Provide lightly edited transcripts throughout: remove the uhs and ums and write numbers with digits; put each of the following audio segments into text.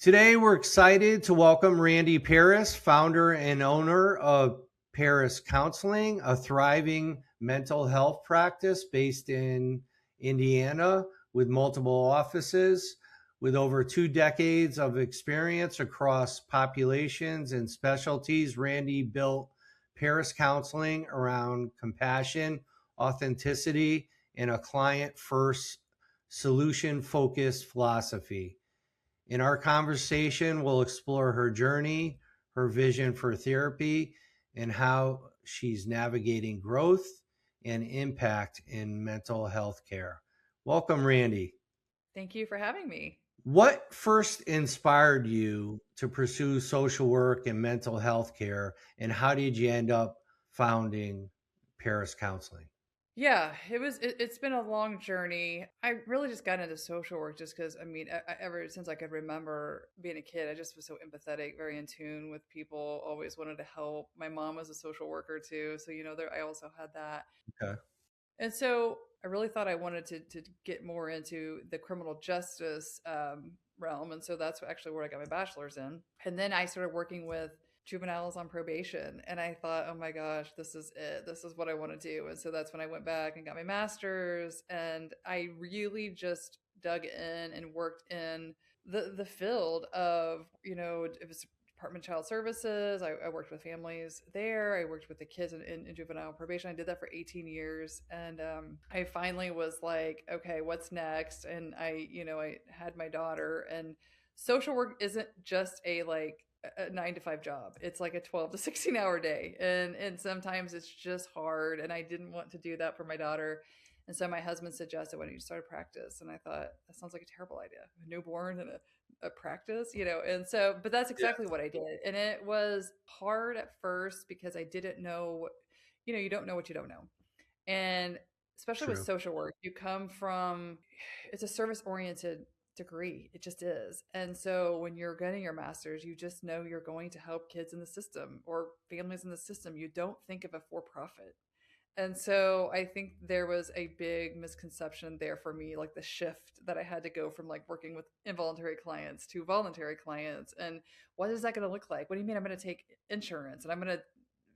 Today, we're excited to welcome Randi Paris, founder and owner of Paris Counseling, a thriving mental health practice based in Indiana with multiple offices. With over 2 decades of experience across populations and specialties, Randi built Paris Counseling around compassion, authenticity, and a client first, solution focused philosophy. In our conversation, we'll explore her journey, her vision for therapy, and how she's navigating growth and impact in mental health care. Welcome, Randi. Thank you for having me. What first inspired you to pursue social work and mental health care, and how did you end up founding Paris Counseling? Yeah, it's been a long journey. I really just got into social work just because ever since I could remember being a kid, I just was so empathetic, very in tune with people, always wanted to help. My mom was a social worker too, so there I also had that. Okay. And so I really thought I wanted to get more into the criminal justice realm. And so that's actually where I got my bachelor's in. And then I started working with juveniles on probation. And I thought, oh my gosh, this is it. This is what I want to do. And so that's when I went back and got my master's. And I really just dug in and worked in the field of, it was Department of Child Services. I worked with families there. I worked with the kids in juvenile probation. I did that for 18 years. And I finally was like, okay, what's next? And I had my daughter, and social work isn't just a 9 to 5 job. It's like a 12 to 16 hour day. And sometimes it's just hard. And I didn't want to do that for my daughter. And so my husband suggested, why don't you start a practice? And I thought, that sounds like a terrible idea. A newborn and a practice, and so, but that's Yeah, exactly what I did. And it was hard at first because I didn't know, you don't know what you don't know. And especially with true. social work, you come from, it's a service oriented degree. It just is. And so when you're getting your master's, you just know you're going to help kids in the system or families in the system. You don't think of a for profit. And so I think there was a big misconception there for me, like the shift that I had to go from like working with involuntary clients to voluntary clients. And what is that going to look like? What do you mean I'm going to take insurance and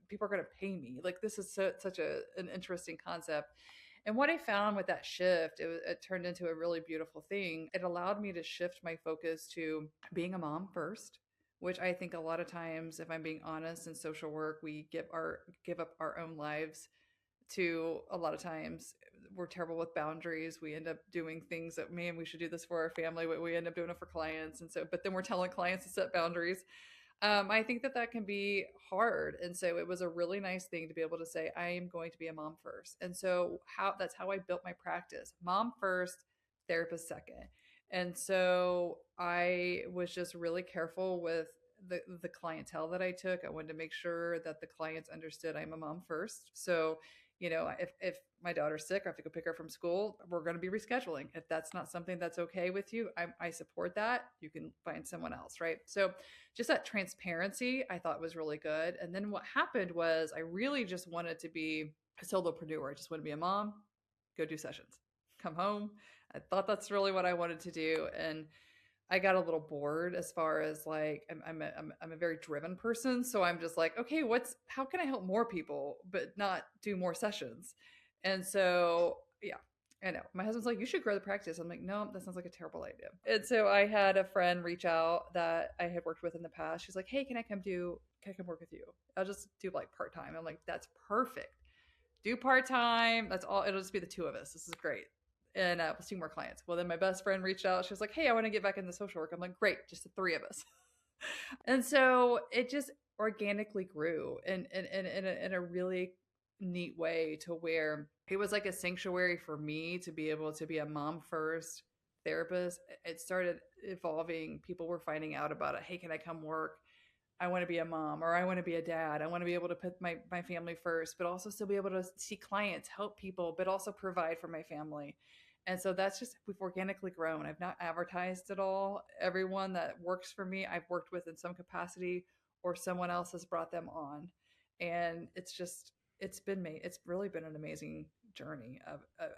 people are going to pay me? Like this is such an interesting concept. And what I found with that shift, it turned into a really beautiful thing. It allowed me to shift my focus to being a mom first, which I think a lot of times, if I'm being honest, in social work, we give up our own lives to, a lot of times we're terrible with boundaries. We end up doing things that, man, we should do this for our family, but we end up doing it for clients. And so, but then we're telling clients to set boundaries. I think that can be hard. And so it was a really nice thing to be able to say, I am going to be a mom first. And so that's how I built my practice: mom first, therapist second. And so I was just really careful with the clientele that I took. I wanted to make sure that the clients understood I'm a mom first. So, if my daughter's sick, I have to go pick her from school, we're going to be rescheduling. If that's not something that's okay with you, I support that. You can find someone else, right? So just that transparency I thought was really good. And then what happened was I really just wanted to be a solopreneur. I just want to be a mom, go do sessions, come home. I thought that's really what I wanted to do. And I got a little bored as far as like I'm a very driven person, so I'm just like, okay, how can I help more people but not do more sessions? And so yeah, I know. My husband's like, you should grow the practice. I'm like, no, that sounds like a terrible idea. And so I had a friend reach out that I had worked with in the past. She's like, hey, can I come work with you? I'll just do like part time. I'm like, that's perfect. Do part time. That's all. It'll just be the two of us. This is great. And we'll see more clients. Well, then my best friend reached out. She was like, hey, I want to get back into social work. I'm like, great, just the three of us. And so it just organically grew in a really neat way, to where it was like a sanctuary for me to be able to be a mom first therapist. It started evolving. People were finding out about it. Hey, can I come work? I want to be a mom, or I want to be a dad. I want to be able to put my family first, but also still be able to see clients, help people, but also provide for my family. And so that's just, we've organically grown. I've not advertised at all. Everyone that works for me, I've worked with in some capacity, or someone else has brought them on. And it's really been an amazing journey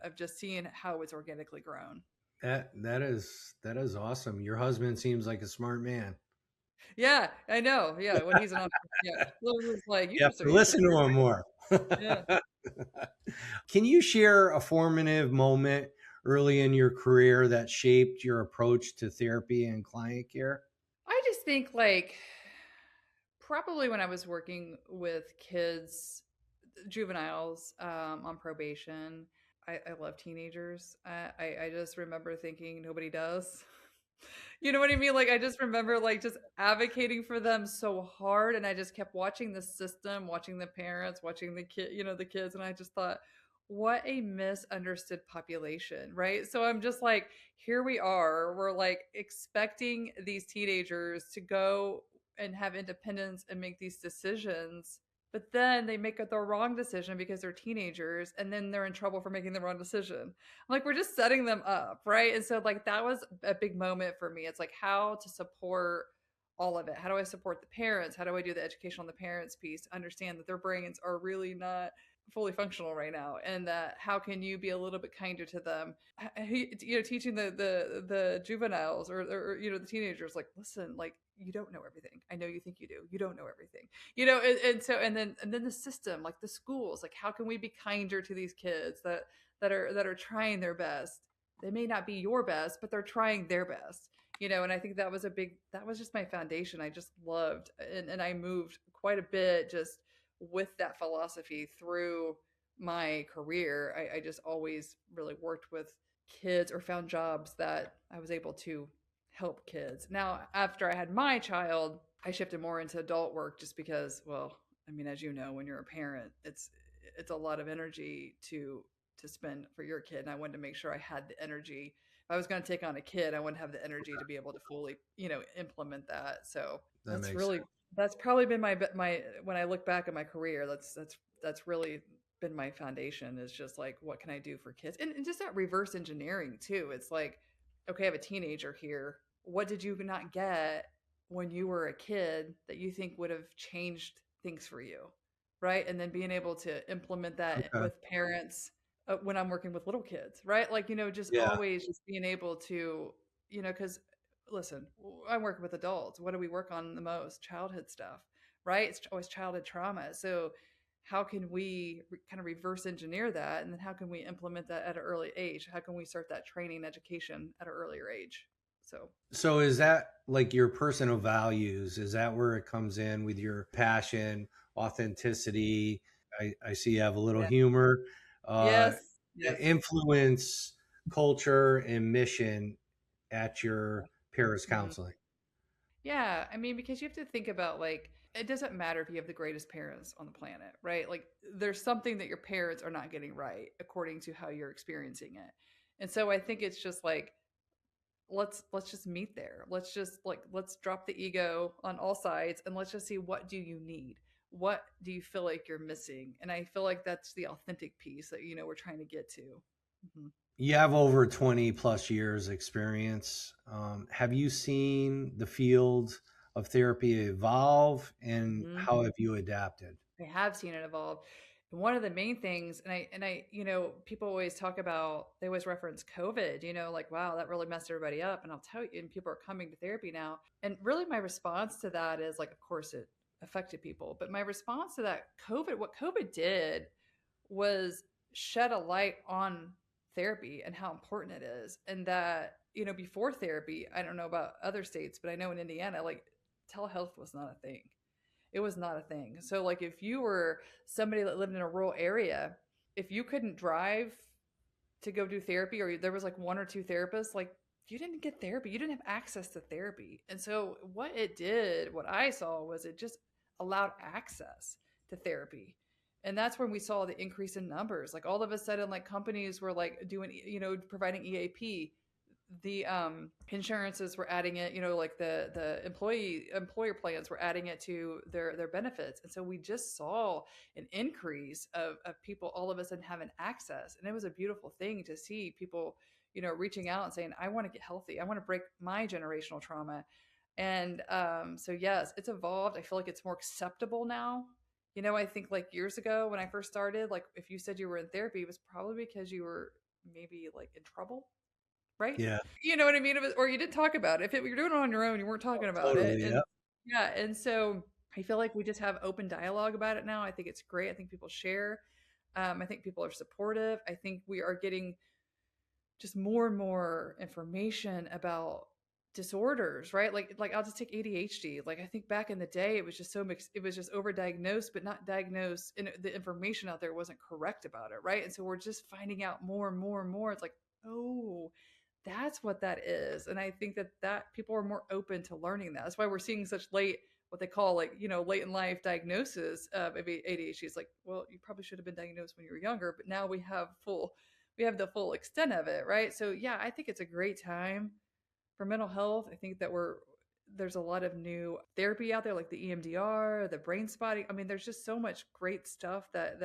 of just seeing how it's organically grown. That is awesome. Your husband seems like a smart man. Yeah, I know. Yeah, when he's an entrepreneur, yeah. Well, it was like, You have to you should listen to start him more. yeah. Can you share a formative moment early in your career that shaped your approach to therapy and client care? I just think like probably when I was working with kids, juveniles on probation. I love teenagers. I just remember thinking nobody does. You know what I mean? Like I just remember like just advocating for them so hard, and I just kept watching the system, watching the parents, watching the kid, the kids, and I just thought, what a misunderstood population, right? So I'm just like, here we are, we're like expecting these teenagers to go and have independence and make these decisions, but then they make the wrong decision because they're teenagers, and then they're in trouble for making the wrong decision. I'm like, we're just setting them up, right? And so like that was a big moment for me. It's like how to support all of it. How do I support the parents? How do I do the education on the parents piece to understand that their brains are really not fully functional right now, and that how can you be a little bit kinder to them, teaching the juveniles, or the teenagers, like, listen, like, you don't know everything. I know you think you do. You don't know everything. And then the system, like the schools, like how can we be kinder to these kids that are trying their best? They may not be your best, but they're trying their best. And I think that was just my foundation. I just loved, and I moved quite a bit just with that philosophy through my career. I just always really worked with kids or found jobs that I was able to help kids. Now, after I had my child, I shifted more into adult work just because, well, I mean, as you know, when you're a parent, it's a lot of energy to spend for your kid, and I wanted to make sure I had the energy. If I was going to take on a kid, I wouldn't have the energy to be able to fully, implement that. So That that's makes really that's probably been my when I look back at my career, that's really been my foundation, is just like, what can I do for kids? And just that reverse engineering too. It's like, okay, I have a teenager here. What did you not get when you were a kid that you think would have changed things for you? Right. And then being able to implement that okay. with parents, when I'm working with little kids, right? Like, just Yeah. always just being able to, because listen, I'm working with adults. What do we work on the most? Childhood stuff, right? It's always childhood trauma. So how can we kind of reverse engineer that? And then how can we implement that at an early age? How can we start that training education at an earlier age? So, So is that like your personal values? Is that where it comes in with your passion, authenticity? I see you have a little yeah. humor, uh, Yes. Yes. influence, culture, and mission at your Paris Mhm. counseling. Yeah, I mean, because you have to think about, like, it doesn't matter if you have the greatest parents on the planet, right? Like, there's something that your parents are not getting right according to how you're experiencing it. And so I think it's just like, let's just meet there. Let's drop the ego on all sides, and let's just see, what do you need? What do you feel like you're missing? And I feel like that's the authentic piece that we're trying to get to. Mhm. You have over 20 plus years experience. Have you seen the field of therapy evolve, and Mhm. how have you adapted? I have seen it evolve. And one of the main things, and I, people always talk about, they always reference COVID, like, wow, that really messed everybody up. And I'll tell you, and people are coming to therapy now. And really my response to that is like, of course it affected people, but my response to that what COVID did was shed a light on therapy and how important it is. And that, before therapy, I don't know about other states, but I know in Indiana, like, telehealth was not a thing. It was not a thing. So like if you were somebody that lived in a rural area, if you couldn't drive to go do therapy, or there was like one or two therapists, like, you didn't get therapy. You didn't have access to therapy. And so what I saw was it just allowed access to therapy. And that's when we saw the increase in numbers. Like all of a sudden, like companies were like doing, providing EAP. The insurances were adding it, like the employer plans were adding it to their benefits. And so we just saw an increase of people all of a sudden having access, and it was a beautiful thing to see people reaching out and saying, I want to get healthy, I want to break my generational trauma. And so yes, it's evolved. I feel like it's more acceptable now. I think like years ago when I first started, like if you said you were in therapy, it was probably because you were maybe like in trouble, right? Yeah. You know what I mean? Or you didn't talk about it. If you're doing it on your own, you weren't talking about it. Totally. And Yeah. yeah, and so I feel like we just have open dialogue about it now. I think it's great. I think people share. I think people are supportive. I think we are getting just more and more information about disorders, right? Like I'll just take ADHD. Like I think back in the day, it was just so mixed. It was just overdiagnosed, but not diagnosed, and the information out there wasn't correct about it, right? And so we're just finding out more and more and more. It's like, oh, that's what that is. And I think that people are more open to learning that. That's why we're seeing such late, what they call, like, late in life diagnosis of ADHD. It's like, well, you probably should have been diagnosed when you were younger, but now we have the full extent of it, right? So yeah, I think it's a great time for mental health. I think that there's a lot of new therapy out there, like the EMDR, the brain spotting. I mean, there's just so much great stuff that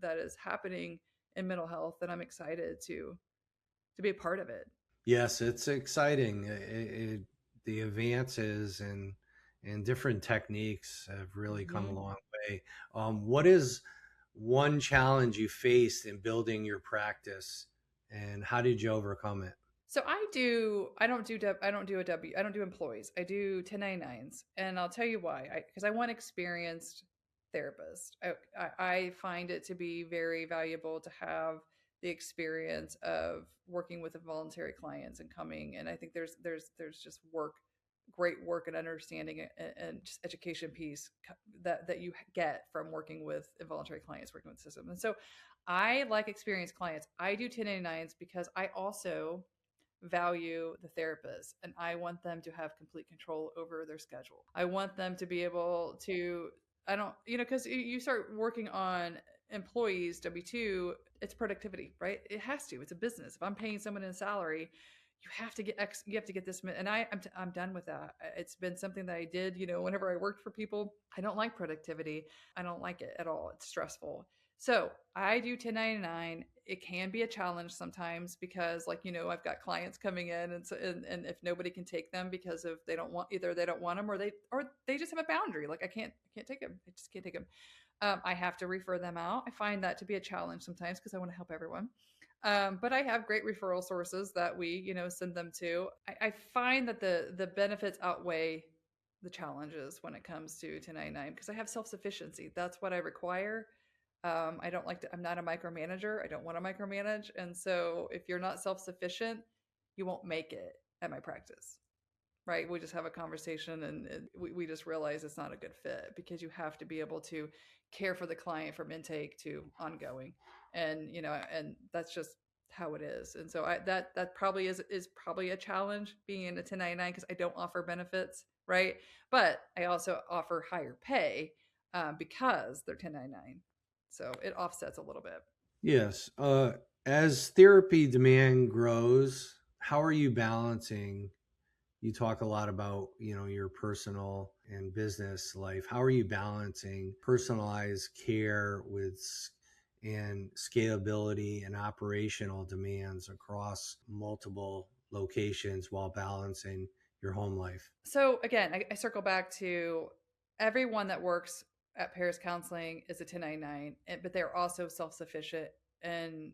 is happening in mental health, and I'm excited to be a part of it. Yes, it's exciting. The advances and different techniques have really come a Mhm. long way. What is one challenge you faced in building your practice, and how did you overcome it? So I don't do a W, I don't do employees. I do 1099s. And I'll tell you why. Because I want experienced therapist. I find it to be very valuable to have the experience of working with involuntary clients and coming. And I think there's just great work and understanding and just education piece that you get from working with involuntary clients, working with the system. And so I like experienced clients. I do 1099s because I also value the therapist and I want them to have complete control over their schedule. I want them to be able to, I don't, because you start working on employees, W-2, it's productivity, right? It has to. It's a business. If I'm paying someone in a salary, you have to get you have to get this, and I'm done with that. It's been something that I did, whenever I worked for people. I don't like productivity. I don't like it at all. It's stressful. So I do 1099. It can be a challenge sometimes because, like, I've got clients coming in, and if nobody can take them because of either they don't want them, or they just have a boundary. Like I can't take them. I just can't take them. I have to refer them out. I find that to be a challenge sometimes because I want to help everyone. But I have great referral sources that we, send them to. I find that the benefits outweigh the challenges when it comes to 1099 because I have self sufficiency. That's what I require. I don't like to, I'm not a micromanager. I don't want to micromanage. And so if you're not self sufficient, you won't make it at my practice, right? We just have a conversation and we just realize it's not a good fit because you have to be able to care for the client from intake to ongoing. And that's just how it is. And so that probably is probably a challenge being in a 1099 because I don't offer benefits, right? But I also offer higher pay because they're 1099. So it offsets a little bit. Yes. As therapy demand grows, how are you balancing? You talk a lot about, your personal and business life. How are you balancing personalized care and scalability and operational demands across multiple locations while balancing your home life? So again, I circle back to everyone that works at Paris Counseling is a 1099, but they're also self sufficient and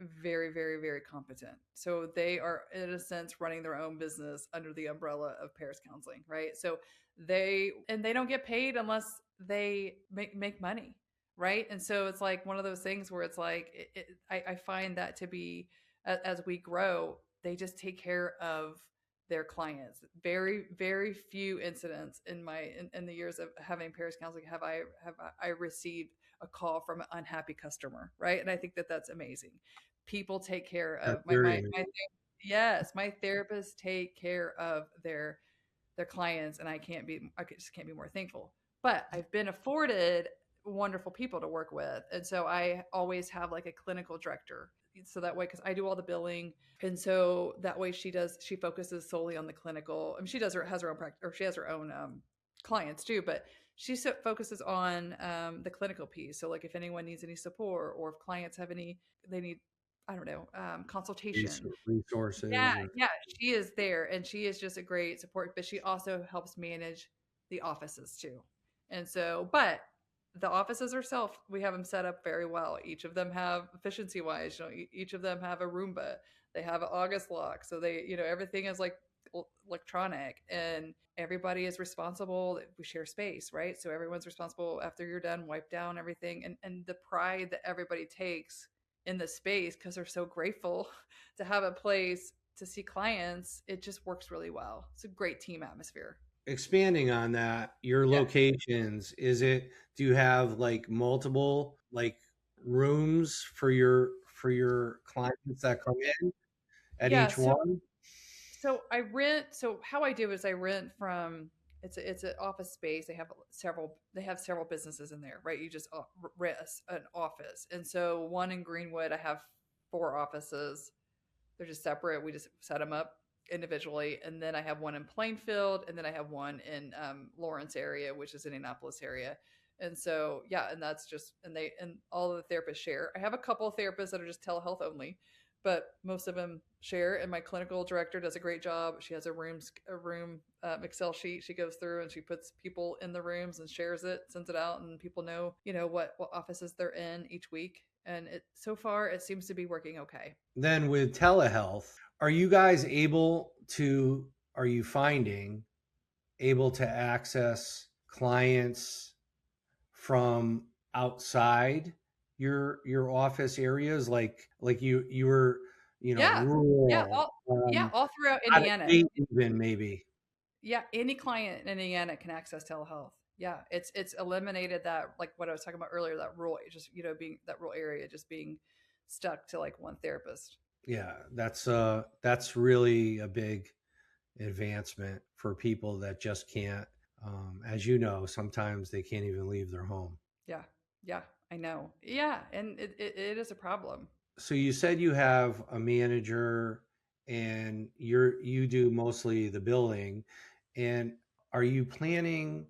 very, very, very competent. So they are, in a sense, running their own business under the umbrella of Paris Counseling, right? So they don't get paid unless they make money, right? And so it's like one of those things where it's like I find that to be, as we grow, they just take care of their clients. Very, very few incidents in the years of having Paris Counseling have I received a call from an unhappy customer, right? And I think that that's amazing. People take care That's of very amazing. yes, my therapists take care of their clients, and I just can't be more thankful. But I've been afforded wonderful people to work with, and so I always have like a clinical director. So that way, because I do all the billing, and so that way she focuses solely on the clinical. I mean, she does her has her own practice, or she has her own clients too, but focuses on the clinical piece. So like if anyone needs any support, or if clients have they need, I don't know, consultation. Yeah, Resources or yeah, she is there and she is just a great support, but she also helps manage the offices too. And so, but the offices we have them set up very well. Each of them have efficiency wise, each of them have a Roomba They have an August lock. So they, everything is like electronic, and everybody is responsible. We share space, right? So everyone's responsible after you're done, wipe down everything. And the pride that everybody takes in the space, because they're so grateful to have a place to see clients, it just works really well. It's a great team atmosphere. Expanding on that, your Yeah. locations, do you have like multiple like rooms for your clients that come in at Yeah. each So one? so how I do is I rent from, it's an office space. They have several businesses in there, right? You just rent an office. And so one in Greenwood, I have 4 offices. They're just separate. We just set them up individually. And then I have one in Plainfield, and then I have one in Lawrence area, which is Indianapolis area. And so, yeah, and that's just, and all of the therapists share. I have a couple of therapists that are just telehealth only, but most of them share. And my clinical director does a great job. She has a room Excel sheet she goes through, and she puts people in the rooms and shares it, sends it out, and people know, what offices they're in each week. And so far it seems to be working okay. Then with telehealth, are you guys are you finding able to access clients from outside your office areas, like you were, Yeah. Yeah, rural, all throughout out of Indiana. state even maybe. Yeah, any client in Indiana can access telehealth. Yeah, it's eliminated that, like what I was talking about earlier, that rule, just, being that rural area, just being stuck to like one therapist. Yeah, that's really a big advancement for people that just can't, as you know, sometimes they can't even leave their home. Yeah. Yeah, I know. Yeah, and it is a problem. So you said you have a manager and you do mostly the billing, and are you planning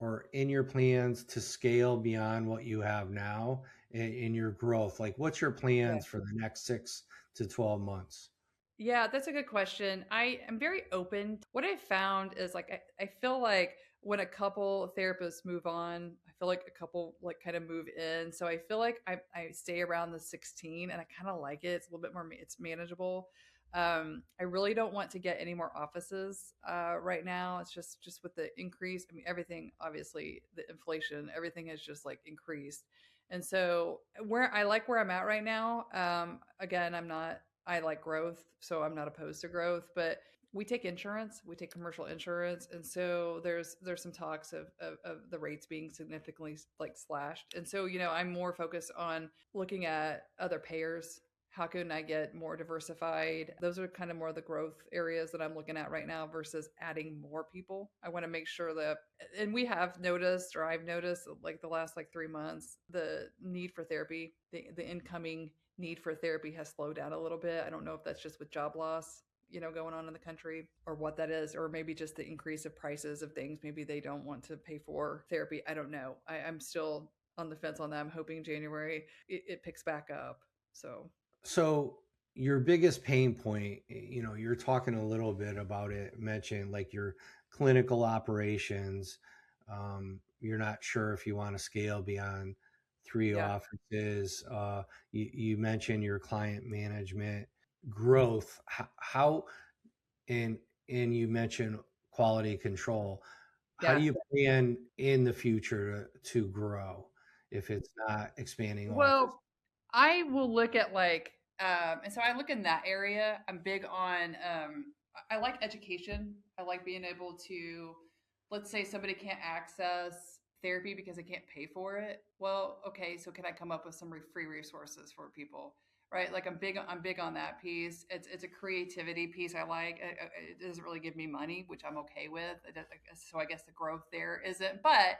or in your plans to scale beyond what you have now in your growth? Like what's your Yeah. plans for the next 6 to 12 months? Yeah, that's a good question. I am very open. What I found is, like, I feel like when a couple therapists move on, I feel like a couple like kind of move in. So I feel like I stay around the 16, and I kind of like it. It's a little bit more, it's manageable. I really don't want to get any more offices right now. It's just with the increase. I mean, everything, obviously, the inflation, everything has just like increased. And so where I'm at right now. Again, I like growth, so I'm not opposed to growth, but we take insurance, we take commercial insurance. And so there's some talks of the rates being significantly like slashed. And so, I'm more focused on looking at other payers. How can I get more diversified? Those are kind of more the growth areas that I'm looking at right now versus adding more people. I want to make sure that, and we have noticed, or I've noticed, like the last like 3 months, the need for therapy, the incoming need for therapy has slowed down a little bit. I don't know if that's just with job loss, going on in the country, or what that is, or maybe just the increase of prices of things. Maybe they don't want to pay for therapy. I don't know. I'm still on the fence on that. I'm hoping January it picks back up. So So your biggest pain point, you're talking a little bit about it, mentioned like your clinical operations. You're not sure if you want to scale beyond three yeah, offices. You mentioned your client management growth. How and you mentioned quality control. How do yeah. you plan in the future to grow if it's not expanding office? Well, I will look at like, and so I look in that area. I'm big on, I like education. I like being able to, let's say somebody can't access therapy because they can't pay for it. Well, okay, so can I come up with some free resources for people? Right, like I'm big on that piece. It's a creativity piece I like. It doesn't really give me money, which I'm okay with. So I guess the growth there isn't, but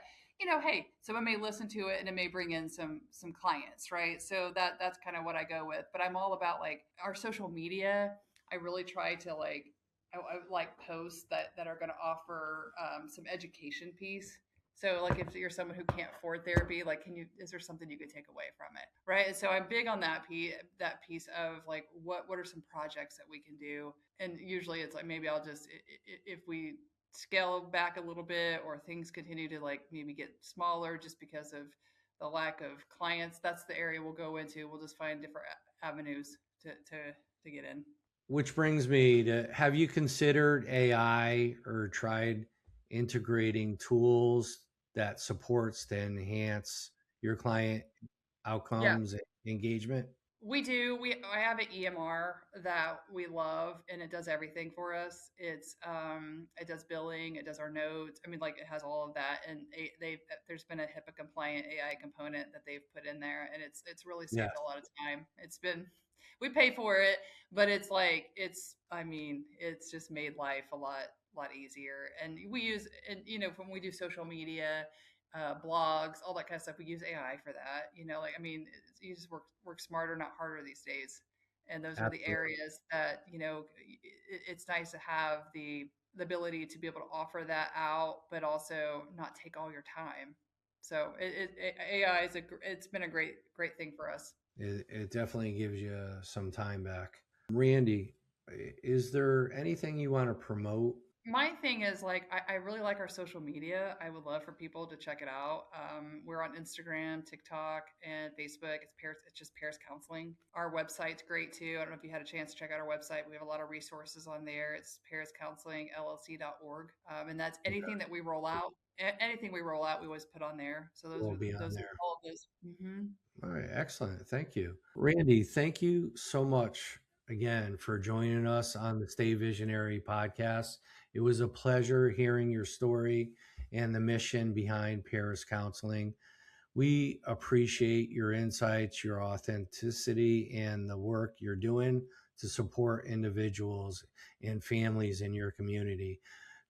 hey, someone may listen to it and it may bring in some clients, right? So that's kind of what I go with. But I'm all about like our social media. I really try to like, I like posts that are going to offer some education piece. So like if you're someone who can't afford therapy, like is there something you could take away from it, right? And so I'm big on that piece of like what are some projects that we can do, and usually it's like maybe I'll just if we scale back a little bit, or things continue to like maybe get smaller just because of the lack of clients, that's the area we'll go into. We'll just find different avenues to to get in. Which brings me to, have you considered AI or tried integrating tools that supports to enhance your client Yeah, outcomes and engagement? we do. I have an EMR that we love, and it does everything for us. It does billing, it does our notes. I mean, like it has all of that, and there's been a HIPAA compliant AI component that they've put in there, and it's really Yes, saved a lot of time. It's been we pay for it, but it's like it's I mean it's just made life a lot easier. And we use and when we do social media, blogs, all that kind of stuff. We use AI for that. Like I mean, you just work smarter, not harder these days. And those are the absolutely. areas that it's nice to have the ability to be able to offer that out, but also not take all your time. So AI it's been a great thing for us. It definitely gives you some time back. Randy, is there anything you want to promote? My thing is like I really like our social media. I would love for people to check it out. We're on Instagram, TikTok, and Facebook. It's just Paris Counseling. Our website's great too. I don't know if you had a chance to check out our website. We have a lot of resources on there. It's pariscounselingllc.org. And that's anything that we roll out. Anything we roll out, we always put on there. So Will be on those are there. all of those. Mm-hmm. All right, excellent. Thank you. Randy, thank you so much again for joining us on the Stay Visionary podcast. It was a pleasure hearing your story and the mission behind Paris Counseling. We appreciate your insights, your authenticity, and the work you're doing to support individuals and families in your community.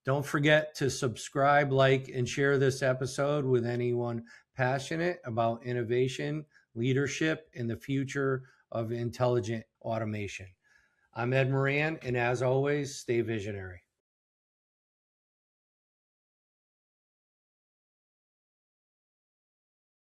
Don't forget to subscribe, like, and share this episode with anyone passionate about innovation, leadership, and the future of intelligent automation. I'm Ed Moran, and as always, stay visionary.